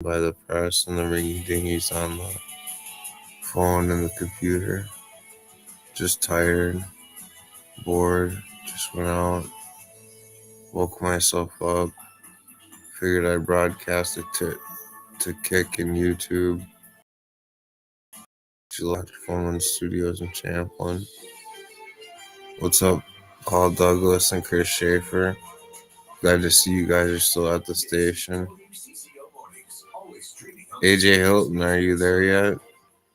by the press and the ring dingies on the phone and the computer. Just tired, bored, just went out, woke myself up, figured I'd broadcast it to Kick and YouTube. drfun1 Studios in Champlin. What's up, Paul Douglas and Chris Schaefer? Glad to see you guys are still at the station. AJ Hilton, are you there yet?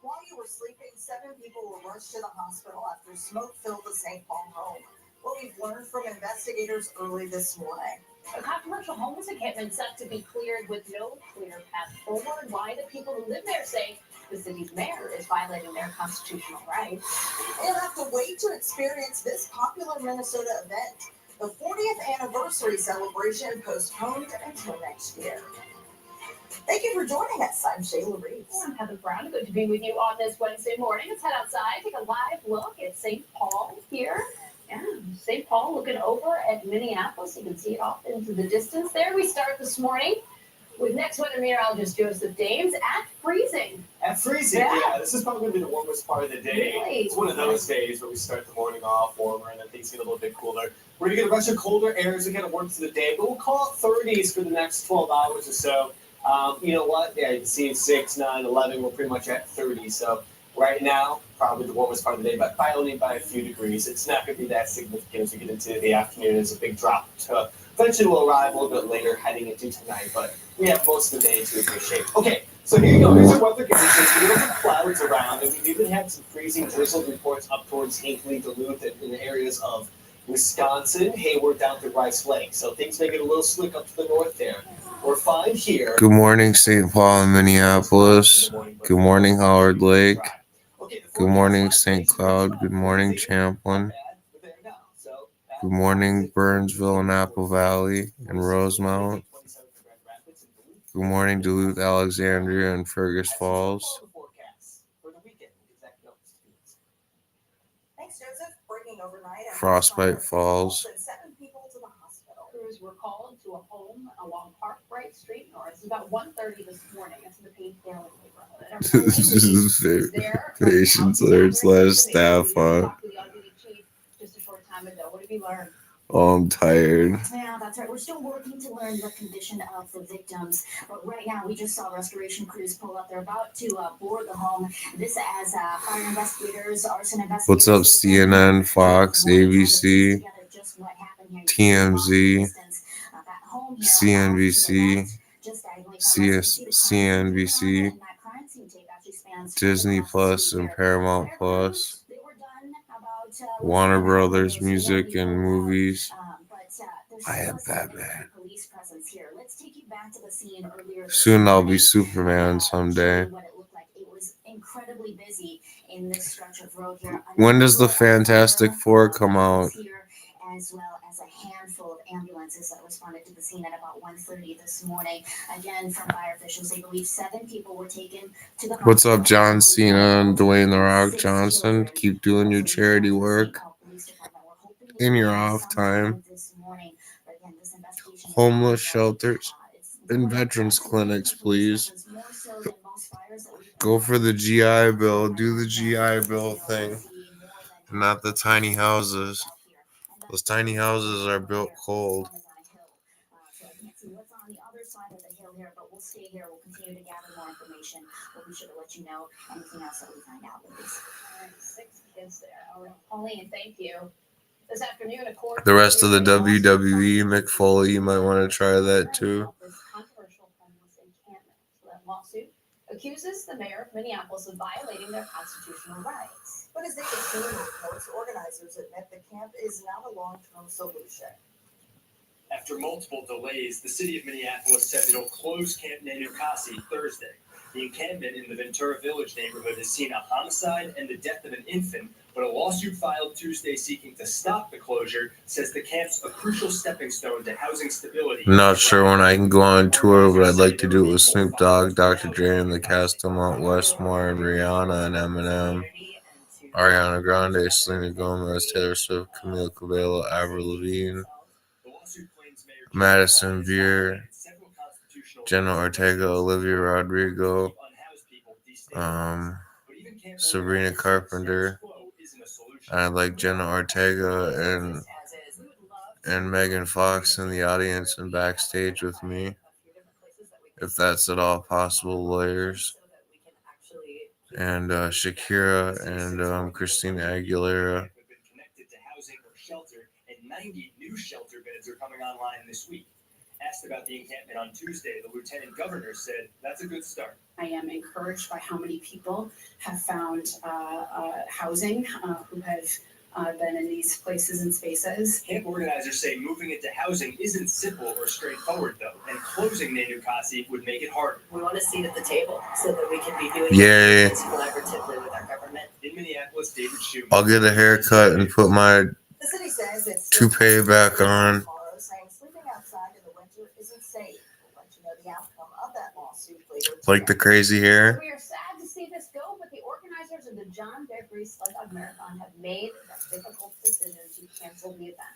While you were sleeping, 7 people were rushed to the hospital after smoke filled the St. Paul home. What we've learned from investigators early this morning. A commercial homeless encampment set to be cleared with no clear path forward. Why the people who live there say the city's mayor is violating their constitutional rights. They'll have to wait to experience this popular Minnesota event. The 40th anniversary celebration postponed until next year. Thank you for joining us. I'm Shayla Reeves. I'm Heather Brown. Good to be with you on this Wednesday morning. Let's head outside, take a live look at St. Paul here. Yeah, St. Paul looking over at Minneapolis. You can see it off into the distance there. We start this morning with next weather meteorologist Joseph Dames at freezing. At freezing, yeah. This is probably going to be the warmest part of the day. Really? It's one of those days where we start the morning off warmer and then things get a little bit cooler. We're going to get a bunch of colder airs that kind of work through the day, but we'll call it 30s for the next 12 hours or so. You know what? Yeah, you can see 6, 9, 11, we're pretty much at 30. So right now, probably the warmest part of the day, but only by a few degrees. It's not going to be that significant as we get into the afternoon. There's a big drop to eventually will arrive a little bit later heading into tonight, but we have most of the day to appreciate. Okay, so here you go. Here's our weather conditions. We don't have clouds around, and we even have some freezing drizzle reports up towards Hinckley, Duluth, and in the areas of Wisconsin, Hayward, down to Rice Lake. So things may get a little slick up to the north there. We're fine here. Good morning, St. Paul and Minneapolis. Good morning, Howard Lake. Good morning, St. Cloud. Good morning, Champlin. Good morning, Burnsville and Apple Valley and Rosemount. Good morning, Duluth, Alexandria, and Fergus Falls. Thanks, Joseph. Breaking overnight. Frostbite Falls. 7 people to the hospital. Crews were called to a home along Park Bright Street North. It's about 1:30 this morning. It's in the Page Daily neighborhood. Patience alert/staff on. Just a short time ago. What have you learned? Oh, I'm tired. Yeah, that's right. We're still working to learn the condition of the victims. But right now, we just saw restoration crews pull up. They're about to board the home. This as fire investigators, arson investigators. What's up, CNN, Fox, ABC, TMZ, CNBC, CNBC, Disney Plus and Paramount Plus, Warner Brothers Music and Movies. I am Batman. Soon I'll be Superman someday. When does the Fantastic Four come out? As well as a handful of ambulances that responded to the scene at about 1:30 this morning. Again, from fire officials, they believe 7 people were taken to the hospital. What's up, John Cena and Dwayne "The Rock" Johnson? Keep doing your charity work in your off time. Homeless shelters and veterans clinics, please. Go for the GI Bill. Do the GI Bill thing, not the tiny houses. Those tiny houses are built cold. So I can't see what's on the other side of the hill here, but we'll stay here. We'll continue to gather more information. We'll be sure to let you know anything else that we find out, ladies. All right, 6 kids there. All right, Pauline, thank you. This afternoon, a court. The rest of the WWE, Mick Foley, you might want to try that too. This controversial homeless encampment. So that lawsuit accuses the mayor of Minneapolis of violating their constitutional rights. But as they continue reports, organizers admit the camp is not a long-term solution. After multiple delays, the city of Minneapolis said it'll close Camp Native Kasi Thursday. The encampment in the Ventura Village neighborhood has seen a homicide and the death of an infant, but a lawsuit filed Tuesday seeking to stop the closure says the camp's a crucial stepping stone to housing stability. I'm not sure when I can go on tour, but I'd like to do it with Snoop Dogg, Dr. Dre, and the cast of Mount Westmore, and Rihanna and Eminem, Ariana Grande, Selena Gomez, Taylor Swift, Camila Cabello, Avril Lavigne, Madison Beer, Jenna Ortega, Olivia Rodrigo, Unhoused people destabilized. But even Camp Sabrina Organizers say Carpenter. status quo isn't a solution. I like Jenna Ortega and Megan Fox in the audience and backstage with me, if that's at all possible, lawyers. And Shakira and Christina Aguilera. Have been connected to housing or shelter, and 90 new shelter beds are coming online this week. Asked about the encampment on Tuesday, the lieutenant governor said that's a good start. I am encouraged by how many people have found housing who have been in these places and spaces. Camp organizers say moving into housing isn't simple or straightforward, though, and closing Nenukasi would make it harder. We want a seat at the table so that we can be doing Yay. things collaboratively with our government. In Minneapolis, David Schumann. I'll get a haircut and put my The city says it's toupee back on. Tomorrow, saying sleeping outside in the winter isn't safe. We'll let you know the outcome of that lawsuit later. Like the crazy hair. We are sad to see this go, but the organizers of the John Beverly Sled Dog Marathon have made that difficult decision to cancel the event.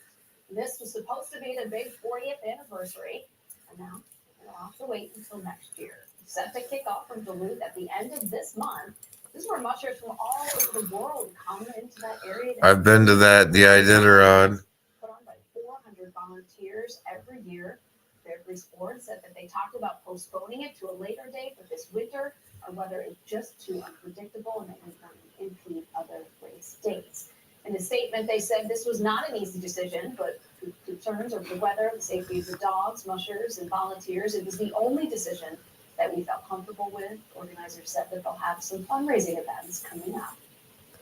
This was supposed to be the big 40th anniversary, and now we'll have to wait until next year. Set to kick off from Duluth at the end of this month. This is where mushers from all over the world come into that area. I've been to that, the Iditarod. Put on by 400 volunteers every year. Beverly's board said that they talked about postponing it to a later date for this winter, or whether it's just too unpredictable and it would not impede other race dates. In a statement, they said this was not an easy decision, but concerns over the weather, the safety of the dogs, mushers, and volunteers, it was the only decision that we felt comfortable with. Organizers said that they'll have some fundraising events coming up.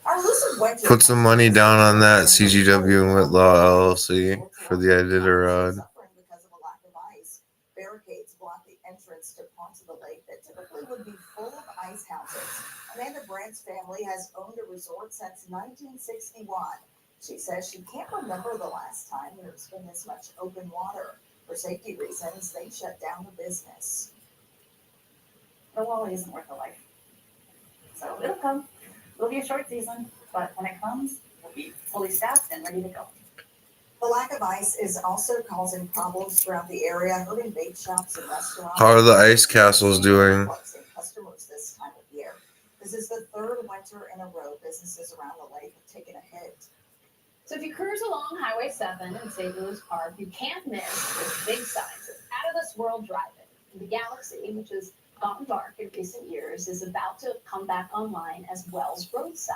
Our elusive winter Put some money down on that CGW and Whitlaw LLC for the Iditarod. Suffering because of a lack of ice. Barricades block the entrance to parts of the lake that typically would be full of ice houses. Amanda Brandt's family has owned a resort since 1961. She says she can't remember the last time there's been this much open water. For safety reasons, they shut down the business. The Wally isn't worth a life. So it'll come. It'll be a short season, but when it comes, we'll be fully staffed and ready to go. The lack of ice is also causing problems throughout the area, hurting bake shops and restaurants. How are the ice castles doing? Customers this time of year. This is the third winter in a row businesses around the lake have taken a hit. So if you cruise along Highway 7 in St. Louis Park, you can't miss this big sign. It's out of this world driving. The Galaxy, which has gone dark in recent years, is about to come back online as Wells Roadside.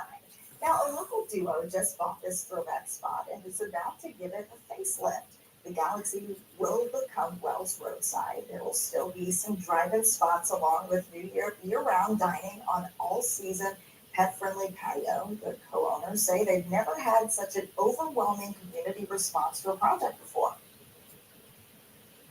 Now, a local duo just bought this throwback spot and is about to give it a facelift. The Galaxy will become Wells Roadside. There will still be some drive-in spots along with year-round dining on all-season pet-friendly patio. The co-owners say they've never had such an overwhelming community response to a project before.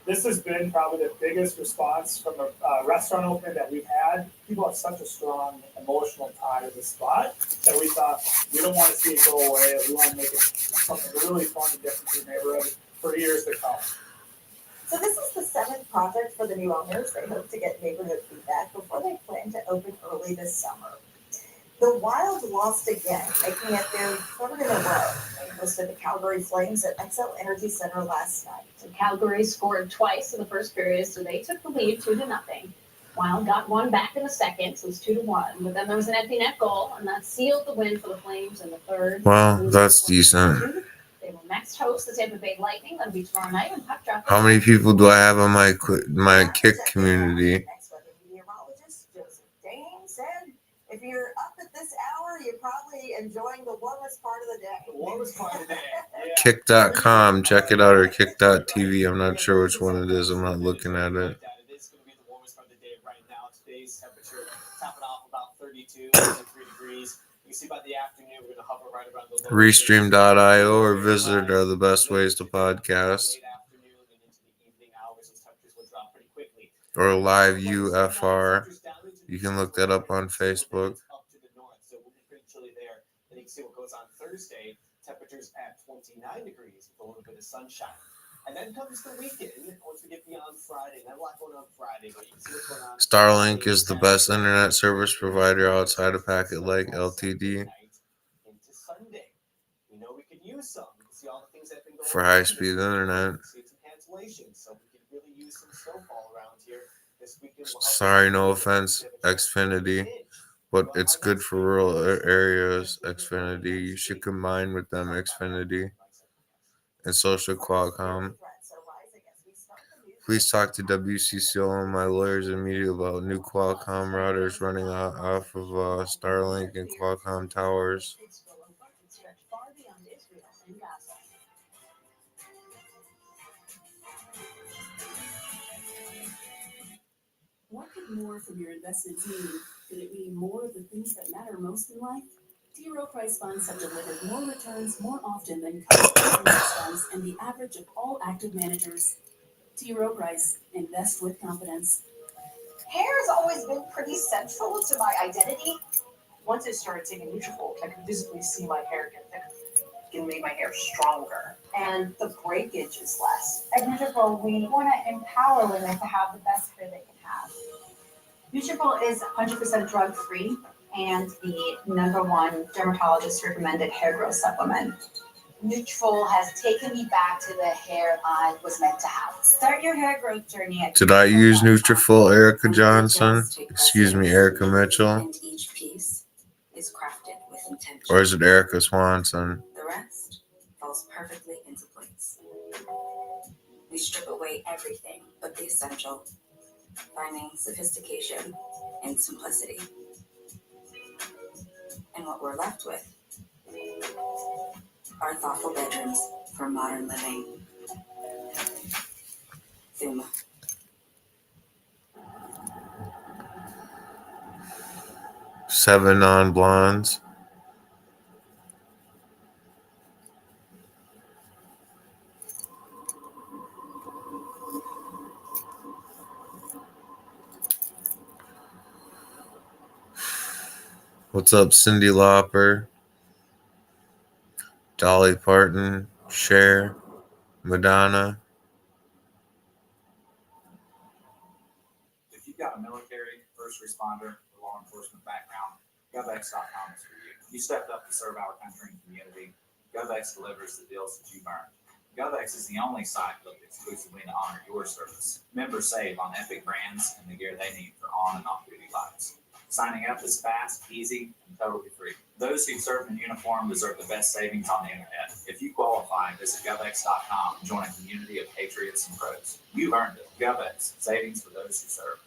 This has been probably the biggest response from a restaurant opening that we've had. People have such a strong emotional tie to the spot that we thought we don't want to see it go away. We want to make it something really fun and different for the neighborhood for years to come. So this is the seventh project for the new owners. They hope to get neighborhood feedback before they plan to open early this summer. The Wild lost again, making it their third in a row. They hosted the Calgary Flames at Xcel Energy Center last night. So Calgary scored twice in the first period, so they took the lead 2-0. Wild got one back in the second, so it was 2-1. But then there was an empty net goal, and that sealed the win for the Flames in the third. Wow, that's decent. They will next host the Tampa Bay Lightning. That'll be tomorrow night in puck drop. How many people do I have on my kick community? Next weather meteorologist Joseph Dane said, if you're up at this hour, you're probably enjoying the warmest part of the day. The warmest part of the day. Yeah. Kick.com, check it out, or kick.tv. I'm not sure which one it is. I'm not looking at it. It is going to be the warmest part of the day right now. Today's temperature topping off about 32, 33 degrees. You can see by the afternoon, we're going to hover right around the low. Restream.io or Visit are the best ways to podcast. Late afternoon and into the evening hours, those temperatures will drop pretty quickly. Or Live UFR. You can look that up on Facebook. Up to the north, so we'll be pretty chilly there. And you can see what goes on Thursday. Temperatures at 29 degrees with a little bit of sunshine. And then comes the weekend. Once we get beyond Friday, not a lot going on Friday, but you can see what's going on. Starlink is the best internet service provider outside of Packet Lake Ltd. Into Sunday. We know we could use some. We can see all the things that have been going For on. high-speed internet. See some cancellations, so we could really use some snowfall around here. weekend. Will help Sorry, no offense, Xfinity, but it's good for rural areas. Xfinity, you should combine with them, Xfinity and social Qualcomm. Please talk to WCCO and my lawyers immediately about new Qualcomm routers running off of Starlink and Qualcomm towers. What could more from your investments mean? Could it mean more of the things that matter most in life? T. Rowe Price funds have delivered more returns more often than customary index funds and the average of all active managers. T. Rowe Price, invest with confidence. Hair has always been pretty central to my identity. Once I started taking Nutrafol, I could visibly see my hair get thicker. It made my hair stronger, and the breakage is less. At Nutrafol, we want to empower women to have the best hair they can have. Nutrafol is 100% drug-free and the #1 dermatologist recommended hair growth supplement. Nutrafol has taken me back to the hair I was meant to have. Start your hair growth journey at Did I use Nutrafol, Erica And Johnson? details take Excuse me, precedence, Erica Mitchell? And each piece is crafted with intention. Or is it Erica Swanson? The rest falls perfectly into place. We strip away everything but the essential, finding sophistication and simplicity. And what we're left with are thoughtful bedrooms for modern living. Thuma. Seven non-blondes. What's up, Cyndi Lauper, Dolly Parton, Cher, Madonna? If you've got a military, first responder, or law enforcement background, GovX.com is for you. You stepped up to serve our country and community. GovX delivers the deals that you've earned. GovX is the only site built exclusively to honor your service. Members save on epic brands and the gear they need for on and off duty lives. Signing up is fast, easy, and totally free. Those who serve in uniform deserve the best savings on the internet. If you qualify, visit GovX.com and join a community of patriots and pros. You've earned it. GovX, savings for those who serve.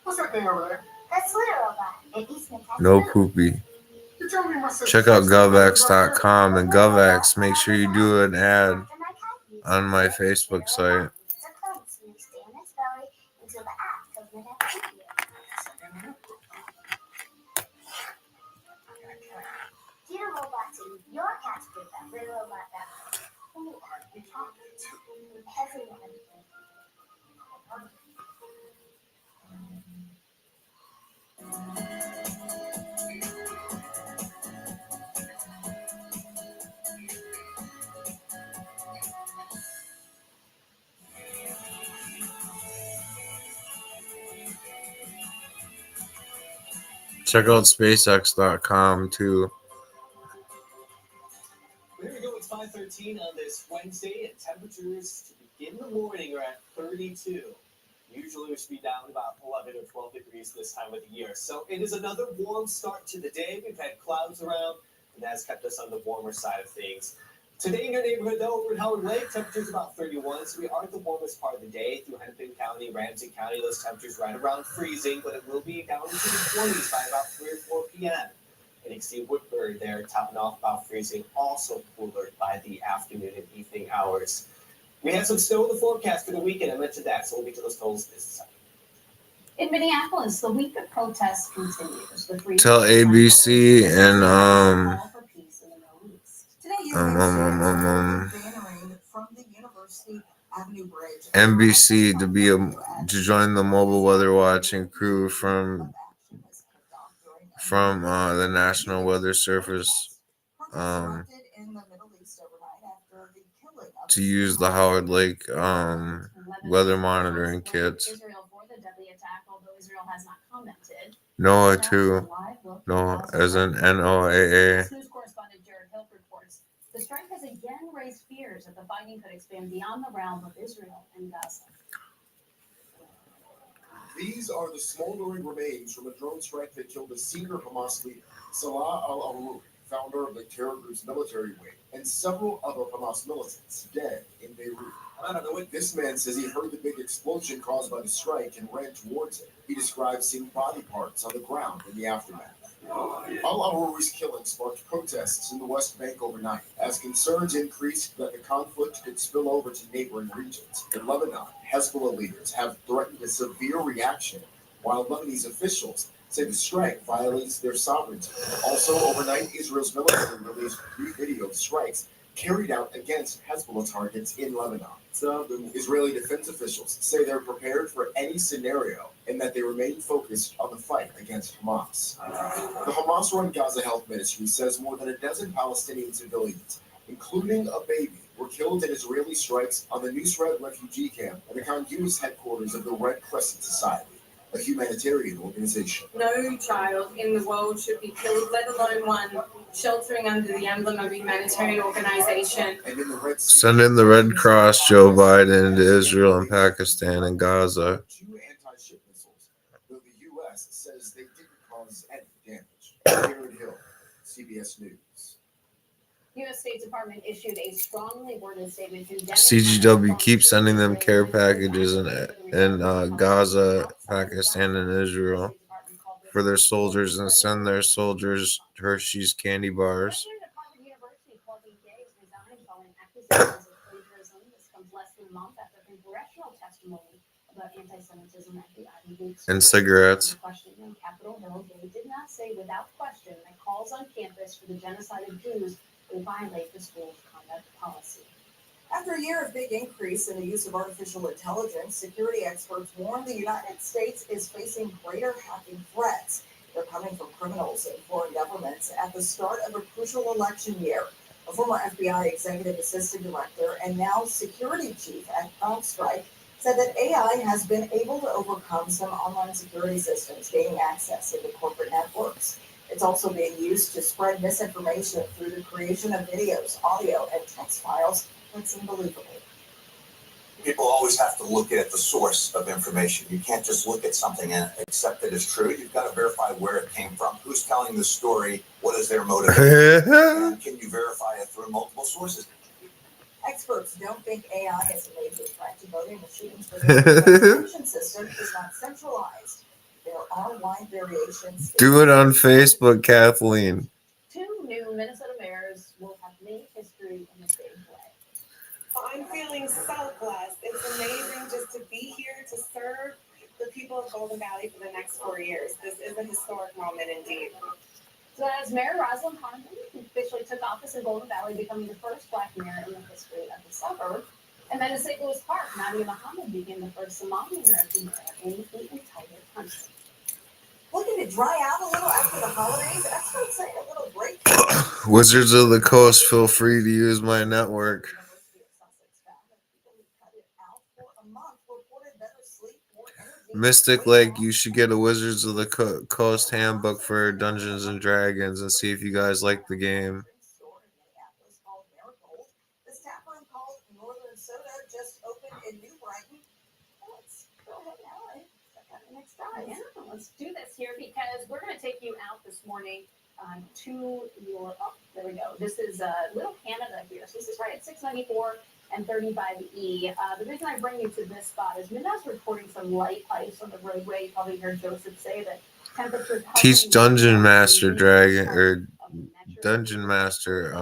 What's that thing over there? That's Slitter Robot. It eats Nintendo. No poopy. You're telling me my sister- Check out GovX.com and GovX. Make sure you do an ad on my Facebook site. It's a clone, so you stay in its belly until the act of the next video. Dear Robot Team, your cat's good at LittleRobot.com. Who are you talking to? Everyone. Check out SpaceX.com too. Here we go, it's 5:13 on this Wednesday, and temperatures to begin the morning are at 32. Usually we should be down about 11 or 12 degrees this time of the year. So it is another warm start to the day. We've had clouds around, and that has kept us on the warmer side of things. Today in your neighborhood, though, over in Howard Lake, temperatures about 31, so we are at the warmest part of the day. Through Hennepin County, Ramsey County, those temperatures right around freezing, but it will be down into the 20s by about 3 or 4 p.m. And you can see Woodbury there topping off about freezing, also cooler by the afternoon and evening hours. We had some snow in the forecast for the weekend. I mentioned that, so we'll get to those totals in just a second. In Minneapolis, the week of protests continues. The Free Tell ABC and call for peace in the Middle East. Today, from the University Avenue Bridge. NBC to join the mobile weather watching crew from the National Weather Service to use the Howard Lake weather monitoring kits. Israel for the deadly attack, although Israel has not commented. NOAA too. NOAA as in NOAA. News correspondent Jared Hill reports the strike has again raised fears that the fighting could expand beyond the realm of Israel and Gaza. These are the smoldering remains from a drone strike that killed a senior Hamas leader, Salah al-Aruri, founder of the terror group's military wing, and several other Hamas militants dead in Beirut. I don't know what this man says. He heard the big explosion caused by the strike and ran towards it. He describes seeing body parts on the ground in the aftermath. Al-Aruri's killing sparked protests in the West Bank overnight, as concerns increased that the conflict could spill over to neighboring regions. In Lebanon, Hezbollah leaders have threatened a severe reaction, while Lebanese officials say the strike violates their sovereignty. Also, overnight, Israel's military released new video of strikes carried out against Hezbollah targets in Lebanon. Israeli defense officials say they're prepared for any scenario and that they remain focused on the fight against Hamas. The Hamas-run Gaza Health Ministry says more than a dozen Palestinian civilians, including a baby, were killed in Israeli strikes on the Nusret refugee camp and the Khan Yunis headquarters of the Red Crescent Society, a humanitarian organization. No child in the world should be killed, let alone one sheltering under the emblem of a humanitarian organization. And in the Red Sea, Send in the Red Cross, Joe Biden, to Israel and Pakistan and Gaza. two anti-ship missiles, though the U.S. says they didn't cause any damage. Jared Hill, CBS News. U.S. State Department issued a strongly worded statement condemning CGW keeps sending them care packages in Gaza, Pakistan, and Israel for their soldiers, and send their soldiers Hershey's candy bars. Harvard University Clubbing Day has resigned following accusations of plagiarism. This comes less than a month after congressional testimony about anti-Semitism at the Ivy League And cigarettes. Questioning on Capitol Hill, they did not say without question that calls on campus for the genocide of Jews will violate the school's conduct policy. After a year of big increase in the use of artificial intelligence, security experts warn the United States is facing greater hacking threats. They're coming from criminals and foreign governments at the start of a crucial election year. A former FBI executive assistant director and now security chief at CrowdStrike said that AI has been able to overcome some online security systems, gaining access into corporate networks. It's also being used to spread misinformation through the creation of videos, audio, and text files. That's unbelievable. People always have to look at the source of information. You can't just look at something and accept it as true. You've got to verify where it came from. Who's telling the story? What is their motivation? And can you verify it through multiple sources? Experts don't think AI is a major threat to voting machines, but the election system is not centralized. There are wide variations. Do it on Facebook, Kathleen. Two new Minnesota mayors will have made history in a big way. I'm feeling so blessed. It's amazing just to be here to serve the people of Golden Valley for the next 4 years. This is a historic moment indeed. So as Mayor Rosalind Carmen officially took office in Golden Valley, becoming the first Black mayor in the history of the suburb. And then in St. Louis Park, Nadia Muhammad became the first Somali American mayor in the entire country. Looking to dry out a little after the holidays, experts say a little break. Wizards of the Coast, feel free to use my network. Mystic Lake, you should get a Wizards of the Coast handbook for Dungeons and Dragons and see if you guys like the game. This tap room called Northern Soda just opened in New Brighton. Let's go ahead now and check out the next drive. Yeah, let's do this here because we're going to take you out this morning to your, oh, there we go. This is Little Canada here. So this is right at 694 and 35E. The reason I bring you to this spot is Midnight's reporting some light ice on the roadway. You probably heard Joseph say that temperatures Teach Dungeon Master Dragon or Dungeon Master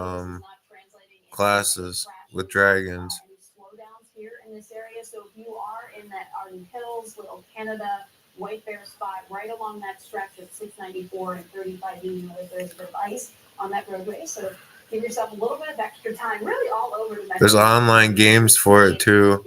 classes with dragons. Slowdowns here in this area. So if you are in that Arden Hills, Little Canada, White Bear spot, right along that stretch of 694 and 35E, you know that there's a bit of ice on that roadway. So give yourself a little bit of extra time, really all over the There's online games for it too,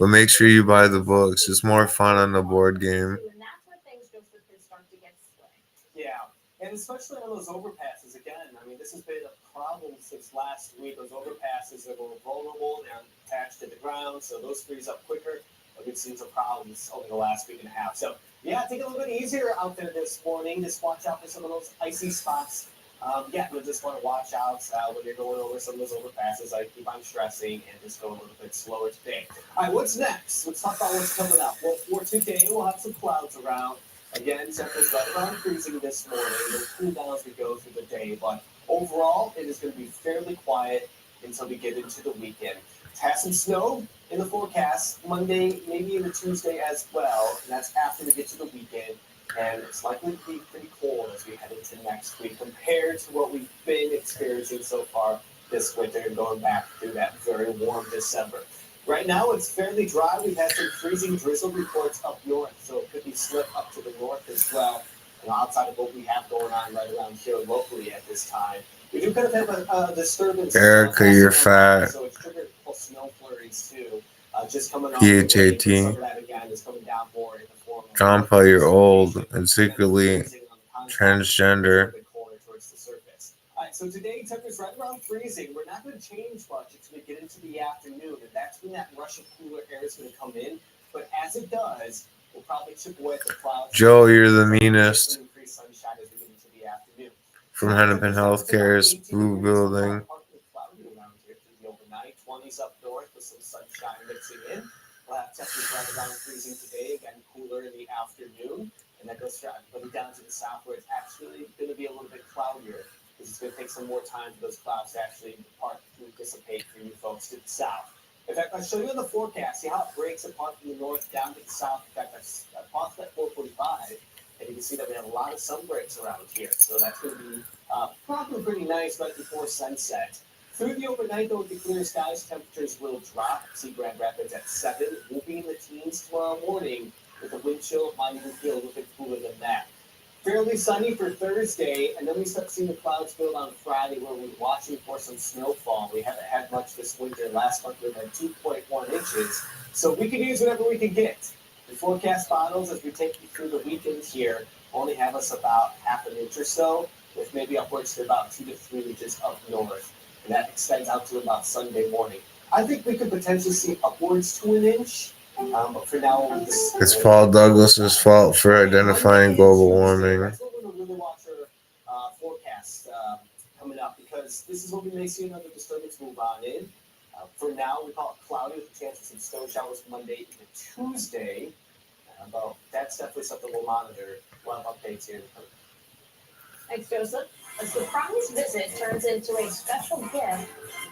but make sure you buy the books. It's more fun on the board game. And that's where things just start to get slick. Yeah, and especially on those overpasses again. I mean, this has been a problem since last week. Those overpasses are more vulnerable. They're attached to the ground, so those freeze up quicker. We've seen some problems over the last week and a half. So, yeah, take it a little bit easier out there this morning. Just watch out for some of those icy spots Yeah, you'll just want to watch out when you're going over some of those overpasses. I keep on stressing and just go a little bit slower today. All right, what's next? Let's talk about what's coming up. Well, for today, we'll have some clouds around. Again, temperatures right around freezing this morning. They'll cool down as we go through the day, but overall, it is going to be fairly quiet until we get into the weekend. Have some snow in the forecast Monday, maybe into Tuesday as well, and that's after we get to the weekend. And it's likely to be pretty cold as we head into next week compared to what we've been experiencing so far this winter and going back through that very warm December. Right now, it's fairly dry. We've had some freezing drizzle reports up north, so it could be slip up to the north as well. And outside of what we have going on right around here locally at this time, we do kind of have a disturbance. Erica, you're fat. So it's triggered snow flurries too. Just coming off PHAT. some of that again is coming down more in the form of John Paul, you're old and secretly transgender. Alright, so today temperatures right around freezing. We're not going to change much until we get into the afternoon, and that's when that rush of cooler air is going to come in. But as it does, we'll probably chip away at the clouds. Joe, you're the meanest. Increase sunshine as we get into the afternoon. From Hennepin Healthcare's Blue Building. Overnight, 20s up north with some sunshine mixing in. We'll have temperatures right around freezing today, again cooler in the afternoon, and that goes down to the south where it's actually going to be a little bit cloudier because it's going to take some more time for those clouds to actually dissipate for you folks to the south. In fact, I'll show you in the forecast, see how it breaks apart from the north down to the south. In fact, I paused at 4:45, and you can see that we have a lot of sun breaks around here, so that's going to be probably pretty nice right before sunset. Through the overnight, though, with the clear skies, temperatures will drop. See Grand Rapids at 7. We'll be in the teens tomorrow morning with a wind chill. Might even feel a little bit cooler than that. Fairly sunny for Thursday, and then we start seeing the clouds build on Friday where we're watching for some snowfall. We haven't had much this winter. Last month we had 2.1 inches, so we can use whatever we can get. The forecast models, as we take you through the weekend here, only have us about half an inch or so, with maybe upwards to about 2 to 3 inches up north. And that extends out to about Sunday morning. I think we could potentially see upwards to an inch, but for now, we'll just... It's Paul Douglas's fault for identifying global warming. That's what we're going to really watch our forecast coming up, because this is when we may see another disturbance move on in. For now, we call it cloudy with a chance of some snow showers Monday into Tuesday. But that's definitely something we'll monitor. We'll have updates here. Thanks, Joseph. A surprise visit turns into a special gift.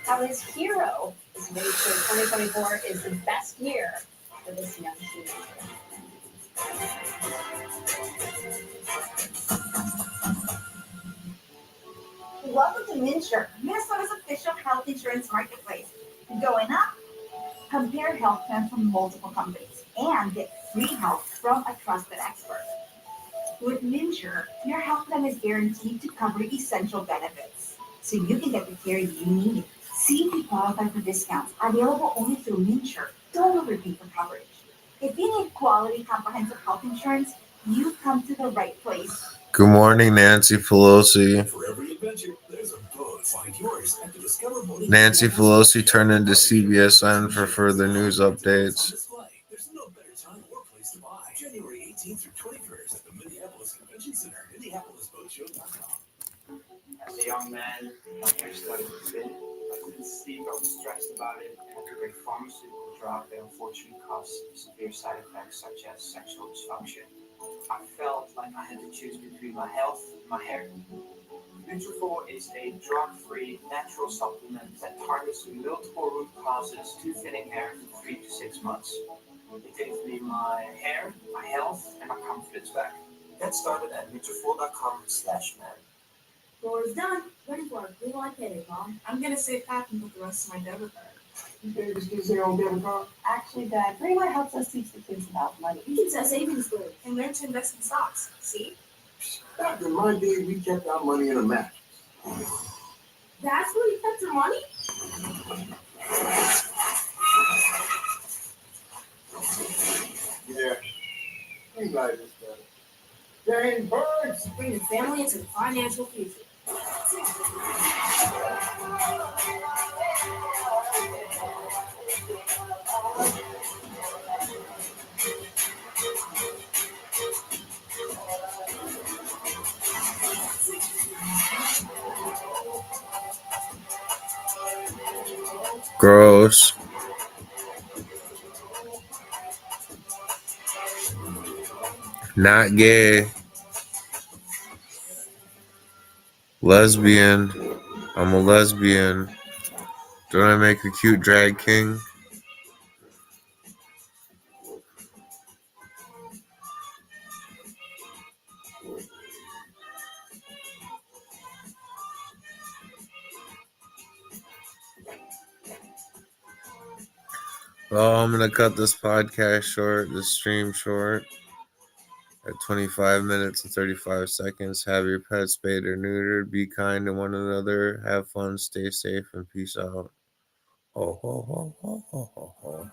How his hero is made sure 2024 is the best year for this young teenager. Welcome to Minsure, Minnesota's official health insurance marketplace. Going up? Compare health plans from multiple companies and get free help from a trusted expert. With Minsure, your health plan is guaranteed to cover essential benefits, so you can get the care you need. See if you qualify for discounts available only through Minsure. Don't overpay for coverage. If you need quality, comprehensive health insurance, you've come to the right place. Good morning, Nancy Pelosi. For every adventure, there's a boat. Find yours at the Discover Boating. Nancy Pelosi turned into CBSN for further news updates. There's no better time or place to buy. January 18th through 21st at the Minneapolis Convention Center, MinneapolisBoatShow.com. As a young man, my hair started to thin. I couldn't sleep, I was stressed about it, and I took a pharmaceutical drug that unfortunately caused severe side effects such as sexual dysfunction. I felt like I had to choose between my health and my hair. Nutrafol is a drug-free natural supplement that targets multiple root causes to thinning hair for 3 to 6 months. It gave me my hair, my health, and my confidence back. Get started at Nutrafol.com/man. Floor's done. Ready for a green light payday, Mom. I'm gonna save half and put the rest of my debit card. You can just use your own debit card. Actually, Dad, Green Light helps us teach the kids about money. You can set savings group and learn to invest in stocks. See? Back in my day, we kept our money in a mattress. That's where you kept your money? Yeah. Green Light is better. Jane Birds! Bring the family into the financial future. Gross. Not gay. Lesbian. I'm a lesbian. Don't I make a cute drag king? Well, I'm going to cut this podcast short, this stream short, at 25 minutes and 35 seconds. Have your pets spayed or neutered. Be kind to one another. Have fun. Stay safe and peace out. Ho, ho, ho, ho, ho, ho, ho.